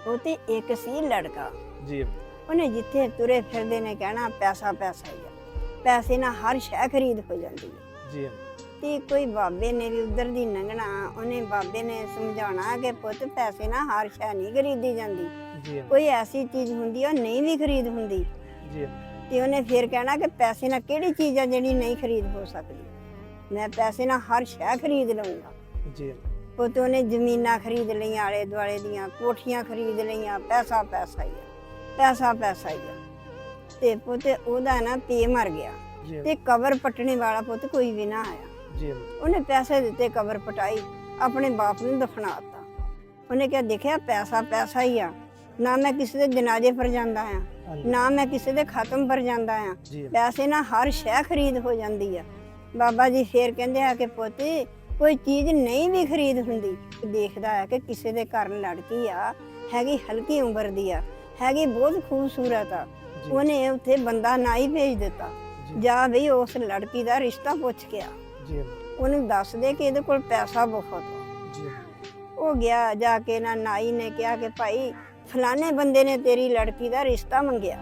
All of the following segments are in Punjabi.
ਉਹ ਤੇ ਇੱਕ ਸੀ ਲੜਕਾ, ਜੀ ਉਹਨੇ ਜਿੱਥੇ ਤੁਰੇ ਫਿਰਦੇ ਨੇ ਕਹਿਣਾ ਪੈਸਾ ਪੈਸਾ ਹੀ ਆ, ਪੈਸੇ ਨਾਲ ਹਰ ਸ਼ੈ ਖਰੀਦ ਹੋ ਜਾਂਦੀ ਹੈ। ਜੀ ਤੇ ਕੋਈ ਬਾਬੇ ਨੇ ਵੀ ਉਧਰ ਦੀ ਲੰਘਣਾ, ਉਹਨੇ ਬਾਬੇ ਨੇ ਸਮਝਾਉਣਾ ਕਿ ਪੁੱਤ ਪੈਸੇ ਨਾਲ ਹਰ ਸ਼ੈ ਨਹੀਂ ਖਰੀਦੀ ਜਾਂਦੀ, ਜੀ ਕੋਈ ਐਸੀ ਚੀਜ਼ ਹੁੰਦੀ ਆ ਉਹ ਨਹੀਂ ਵੀ ਖਰੀਦ ਹੁੰਦੀ। ਜੀ ਤੇ ਉਹਨੇ ਫਿਰ ਕਹਿਣਾ ਕਿ ਪੈਸੇ ਨਾਲ ਕਿਹੜੀ ਚੀਜ਼ ਆ ਜਿਹੜੀ ਨਹੀਂ ਖਰੀਦ ਹੋ ਸਕਦੀ, ਮੈਂ ਪੈਸੇ ਨਾਲ ਹਰ ਸ਼ੈ ਖਰੀਦ ਲਵਾਂਗਾ। ਜੀ ਪੁੱਤ ਉਹਨੇ ਜ਼ਮੀਨਾਂ ਖਰੀਦ ਲਈਆਂ, ਆਲੇ ਦੁਆਲੇ ਦੀਆਂ ਕੋਠੀਆਂ ਖਰੀਦ ਲਈਆਂ, ਪੈਸਾ ਪੈਸਾ ਹੀ ਆ, ਪੈਸਾ ਪੈਸਾ ਹੀ ਆ। ਤੇ ਪੁੱਤ ਉਹਦਾ ਨਾ ਪੇ ਮਰ ਗਿਆ ਜੀ ਤੇ ਕਬਰ ਪੱਟਣੇ ਵਾਲਾ ਪੁੱਤ ਕੋਈ ਵੀ ਨਾ ਆਇਆ। ਜੀ ਉਹਨੇ ਪੈਸੇ ਦਿੱਤੇ, ਕਬਰ ਪਟਾਈ, ਆਪਣੇ ਬਾਪ ਨੂੰ ਦਫਨਾਤਾ। ਉਹਨੇ ਕਿਹਾ ਦੇਖਿਆ ਪੈਸਾ ਪੈਸਾ ਹੀ ਆ, ਨਾ ਮੈਂ ਕਿਸੇ ਦੇ ਜਨਾਜ਼ੇ ਪਰ ਜਾਂਦਾ ਆ, ਨਾ ਮੈਂ ਕਿਸੇ ਦੇ ਖਤਮ ਪਰ ਜਾਂਦਾ ਆ, ਜੀ ਪੈਸੇ ਨਾਲ ਹਰ ਸ਼ੈ ਖਰੀਦ ਹੋ ਜਾਂਦੀ ਆ। ਬਾਬਾ ਜੀ ਫੇਰ ਕਹਿੰਦੇ ਆ ਕਿ ਪੁੱਤ ਕੋਈ ਚੀਜ਼ ਨਹੀਂ ਵੀ ਖਰੀਦ ਹੁੰਦੀ। ਦੇਖਦਾ ਹੈ ਕਿ ਕਿਸੇ ਦੇ ਘਰ ਲੜਕੀ ਆ, ਹੈਗੀ ਹਲਕੀ ਉਮਰ ਦੀ ਆ, ਹੈਗੀ ਬਹੁਤ ਖੂਬਸੂਰਤ ਆ, ਜੀ ਉਹਨੇ ਉੱਥੇ ਬੰਦਾ ਨਾ ਹੀ ਭੇਜ ਦਿੱਤਾ, ਜੀ ਜਾ ਬਈ ਉਸ ਲੜਕੀ ਦਾ ਰਿਸ਼ਤਾ ਪੁੱਛ ਕੇ ਆ, ਜੀ ਉਹਨੂੰ ਦੱਸ ਦੇ ਕਿ ਇਹਦੇ ਕੋਲ ਪੈਸਾ ਬਹੁਤ ਆ। ਜੀ ਉਹ ਗਿਆ, ਜਾ ਕੇ ਨਾ ਨਾਈ ਨੇ ਕਿਹਾ ਕਿ ਭਾਈ ਫਲਾਣੇ ਬੰਦੇ ਨੇ ਤੇਰੀ ਲੜਕੀ ਦਾ ਰਿਸ਼ਤਾ ਮੰਗਿਆ।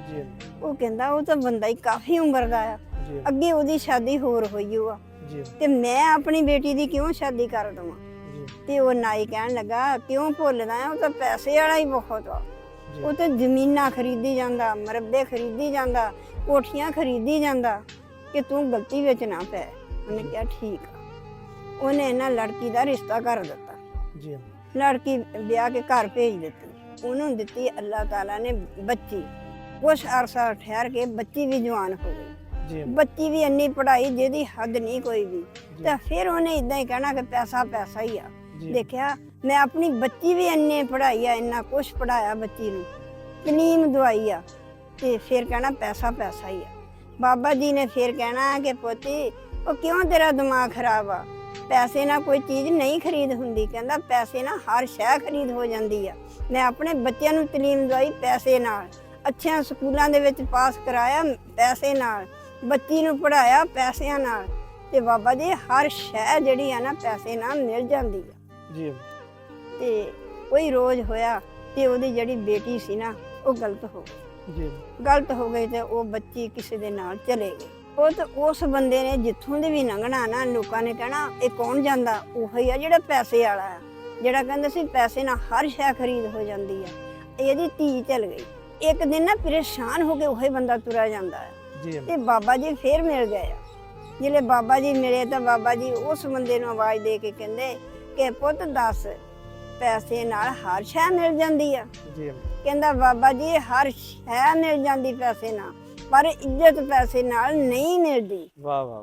ਜੀ ਉਹ ਕਹਿੰਦਾ ਉਹ ਤਾਂ ਬੰਦਾ ਹੀ ਕਾਫੀ ਉਮਰ ਦਾ ਆ, ਜੀ ਅੱਗੇ ਉਹਦੀ ਸ਼ਾਦੀ ਹੋਰ ਹੋਈ ਓ ਆ, ਜੀ ਤੇ ਮੈਂ ਆਪਣੀ ਬੇਟੀ ਦੀ ਕਿਉਂ ਸ਼ਾਦੀ ਕਰ ਦਵਾਂ। ਜੀ ਤੇ ਉਹ ਨਾਈ ਕਹਿਣ ਲੱਗਾ ਕਿਉਂ ਭੁੱਲਦਾ ਆ, ਉਹ ਤਾਂ ਪੈਸੇ ਵਾਲਾ ਹੀ ਬਹੁਤ ਆ, ਉਹ ਤਾਂ ਜ਼ਮੀਨਾਂ ਖਰੀਦੀ ਜਾਂਦਾ, ਮਰੱਬੇ ਖਰੀਦੀ ਜਾਂਦਾ, ਕੋਠੀਆਂ ਖਰੀਦੀ ਜਾਂਦਾ, ਕਿ ਤੂੰ ਗਲਤੀ ਵਿੱਚ ਨਾ ਪੈ। ਉਹਨੇ ਕਿਹਾ ਠੀਕ ਆ। ਉਹਨੇ ਇਹਨਾਂ ਲੜਕੀ ਦਾ ਰਿਸ਼ਤਾ ਕਰ ਦਿੱਤਾ, ਜੀ ਲੜਕੀ ਵਿਆਹ ਕੇ ਘਰ ਭੇਜ ਦਿੱਤੀ। ਉਹਨੂੰ ਦਿੱਤੀ ਅੱਲਾਹ ਤਾਲਾ ਨੇ ਬੱਚੀ, ਕੁਛ ਅਰਸਾ ਠਹਿਰ ਕੇ ਬੱਚੀ ਵੀ ਜਵਾਨ ਹੋ ਗਈ, ਜੀ ਬੱਚੀ ਵੀ ਇੰਨੀ ਪੜ੍ਹਾਈ ਜਿਹਦੀ ਹੱਦ ਨਹੀਂ ਕੋਈ ਵੀ। ਤਾਂ ਫਿਰ ਉਹਨੇ ਇਦਾਂ ਹੀ ਕਹਿਣਾ ਕਿ ਪੈਸਾ ਪੈਸਾ ਹੀ ਆ। ਦੇਖਿਆ ਮੈਂ ਆਪਣੀ ਬੱਚੀ ਵੀ ਇੰਨੇ ਪੜ੍ਹਾਈ ਆ, ਇੰਨਾ ਕੁਛ ਪੜਾਇਆ ਬੱਚੀ ਨੂੰ, ਤਲੀਮ ਦਵਾਈ ਆ, ਤੇ ਫਿਰ ਕਹਿਣਾ ਪੈਸਾ ਪੈਸਾ ਹੀ ਆ। ਬਾਬਾ ਜੀ ਨੇ ਫਿਰ ਕਹਿਣਾ ਕਿ ਪੋਤੀ ਉਹ ਕਿਉਂ ਤੇਰਾ ਦਿਮਾਗ ਖਰਾਬ ਆ, ਪੈਸੇ ਨਾਲ ਕੋਈ ਚੀਜ਼ ਨਹੀਂ ਖਰੀਦ ਹੁੰਦੀ। ਕਹਿੰਦਾ ਪੈਸੇ ਨਾਲ ਹਰ ਸ਼ੈ ਖਰੀਦ ਹੋ ਜਾਂਦੀ ਆ। ਮੈਂ ਆਪਣੇ ਬੱਚਿਆਂ ਨੂੰ ਤਲੀਮ ਦਵਾਈ ਪੈਸੇ ਨਾਲ, ਅੱਛਿਆਂ ਸਕੂਲਾਂ ਦੇ ਵਿੱਚ ਪਾਸ ਕਰਾਇਆ ਪੈਸੇ ਨਾਲ, ਬੱਚੀ ਨੂੰ ਪੜਾਇਆ ਪੈਸਿਆਂ ਨਾਲ। ਤੇ ਬਾਬਾ ਜੀ ਹਰ ਸ਼ੈ ਜਿਹੜੀ ਆ ਨਾ ਪੈਸੇ ਨਾਲ ਮਿਲ ਜਾਂਦੀ ਆ। ਜੀ ਤੇ ਕੋਈ ਰੋਜ਼ ਹੋਇਆ ਤੇ ਉਹਦੀ ਜਿਹੜੀ ਬੇਟੀ ਸੀ ਨਾ ਉਹ ਗਲਤ ਹੋ ਗਈ, ਜੀ ਗਲਤ ਹੋ ਗਈ ਤੇ ਉਹ ਬੱਚੀ ਕਿਸੇ ਦੇ ਨਾਲ ਚਲੇ ਗਈ। ਉਹ ਤਾਂ ਉਸ ਬੰਦੇ ਨੇ ਜਿੱਥੋਂ ਦੀ ਵੀ ਲੰਘਣਾ ਨਾ, ਲੋਕਾਂ ਨੇ ਕਹਿਣਾ ਇਹ ਕੌਣ ਜਾਂਦਾ, ਉਹੀ ਆ ਜਿਹੜਾ ਪੈਸੇ ਵਾਲਾ ਆ, ਜਿਹੜਾ ਕਹਿੰਦਾ ਸੀ ਪੈਸੇ ਨਾਲ ਹਰ ਸ਼ੈ ਖਰੀਦ ਹੋ ਜਾਂਦੀ ਆ। ਇਹਦੀ ਧੀ ਚਲ ਗਈ। ਇੱਕ ਦਿਨ ਨਾ ਪਰੇਸ਼ਾਨ ਹੋ ਕੇ ਉਹੀ ਬੰਦਾ ਤੁਰਿਆ ਜਾਂਦਾ ਹੈ। ਜੀ ਤੇ ਬਾਬਾ ਜੀ ਫੇਰ ਮਿਲ ਗਏ ਆ। ਜਿਹੜੇ ਬਾਬਾ ਜੀ ਮਿਲੇ ਤਾਂ ਬਾਬਾ ਜੀ ਉਸ ਬੰਦੇ ਨੂੰ ਆਵਾਜ਼ ਦੇ ਕੇ ਕਹਿੰਦੇ ਕਿ ਪੁੱਤ ਦੱਸ ਪੈਸੇ ਨਾਲ ਹਰ ਸ਼ੈ ਮਿਲ ਜਾਂਦੀ ਆ। ਜੀ ਕਹਿੰਦਾ ਬਾਬਾ ਜੀ ਹਰ ਸ਼ੈ ਮਿਲ ਜਾਂਦੀ ਪੈਸੇ ਨਾਲ, ਪਰ ਇੱਜ਼ਤ ਪੈਸੇ ਨਾਲ ਨਹੀਂ ਮਿਲਦੀ। ਵਾਹ ਵਾਹ।